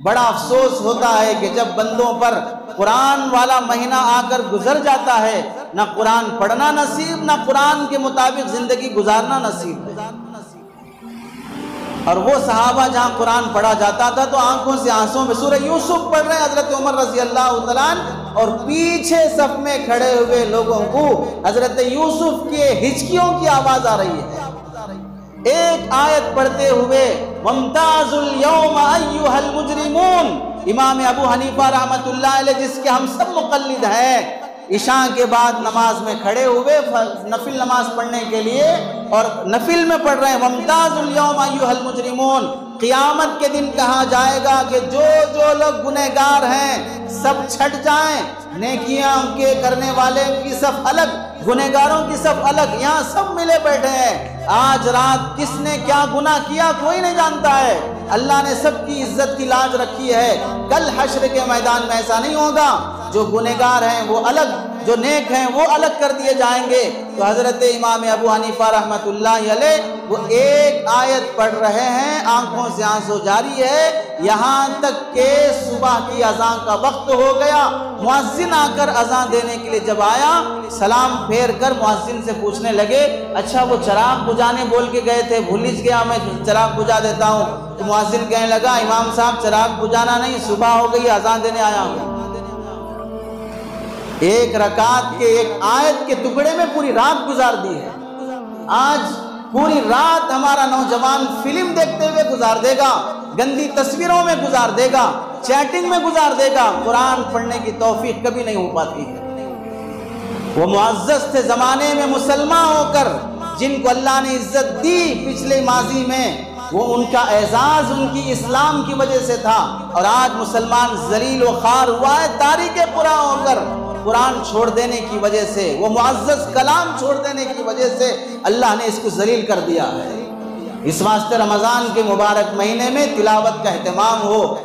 بڑا افسوس ہوتا ہے کہ جب بندوں پر قرآن والا مہینہ آ کر گزر جاتا ہے، نہ قرآن پڑھنا نصیب، نہ قرآن کے مطابق زندگی گزارنا نصیب ہے۔ اور وہ صحابہ جہاں قرآن پڑھا جاتا تھا تو آنکھوں سے آنسوں میں سورہ یوسف پڑھ رہے ہیں حضرت عمر رضی اللہ تعالیٰ عنہ، اور پیچھے صف میں کھڑے ہوئے لوگوں کو حضرت یوسف کے ہچکیوں کی آواز آ رہی ہے۔ ایک آیت پڑھتے ہوئے وَامْتَازُوا الْيَوْمَ أَيُّهَا الْمُجْرِمُونَ، امام ابو حنیفہ رحمۃ اللہ علیہ جس کے ہم سب مقلد ہیں، عشاء کے بعد نماز میں کھڑے ہوئے نفل نماز پڑھنے کے لیے، اور نفل میں پڑھ رہے ہیں وَامْتَازُوا الْيَوْمَ أَيُّهَا الْمُجْرِمُونَ۔ قیامت کے دن کہا جائے گا کہ جو لوگ گنہگار ہیں سب چھٹ جائیں، نیکیاں کے کرنے والے کی صف الگ، گنہگاروں کی صف الگ، یہاں سب ملے بیٹھے ہیں۔ آج رات کس نے کیا گناہ کیا کوئی نہیں جانتا ہے، اللہ نے سب کی عزت کی لاج رکھی ہے۔ کل حشر کے میدان میں ایسا نہیں ہوگا، جو گنہگار ہیں وہ الگ، جو نیک ہیں وہ الگ کر دیے جائیں گے۔ تو حضرت امام ابو حنیفہ رحمۃ اللہ علیہ وہ ایک آیت پڑھ رہے ہیں، آنکھوں سے آنسو جاری ہے، یہاں تک کہ صبح کی اذان کا وقت ہو گیا۔ مؤذن آ کر اذان دینے کے لیے جب آیا، سلام پھیر کر مؤذن سے پوچھنے لگے اچھا وہ چراغ بجھانے بول کے گئے تھے، بھول گیا میں چراغ بجھا دیتا ہوں۔ تو مؤذن کہنے لگا امام صاحب چراغ بجھانا نہیں، صبح ہو گئی اذان دینے آیا ہوں۔ ایک رکعت کے ایک آیت کے ٹکڑے میں پوری رات گزار دی ہے۔ آج پوری رات ہمارا نوجوان فلم دیکھتے ہوئے گزار دے گا، گندی تصویروں میں گزار دے گا، چیٹنگ میں گزار دے گا، قرآن پڑھنے کی توفیق کبھی نہیں ہو پاتی ہے۔ وہ معزز تھے زمانے میں مسلمان ہو کر، جن کو اللہ نے عزت دی پچھلے ماضی میں، وہ ان کا اعزاز ان کی اسلام کی وجہ سے تھا، اور آج مسلمان ذلیل و خوار ہوا ہے تاریخ پورا ہو کر، قرآن چھوڑ دینے کی وجہ سے، وہ معزز کلام چھوڑ دینے کی وجہ سے اللہ نے اس کو ذلیل کر دیا ہے۔ اس واسطے رمضان کے مبارک مہینے میں تلاوت کا اہتمام ہو۔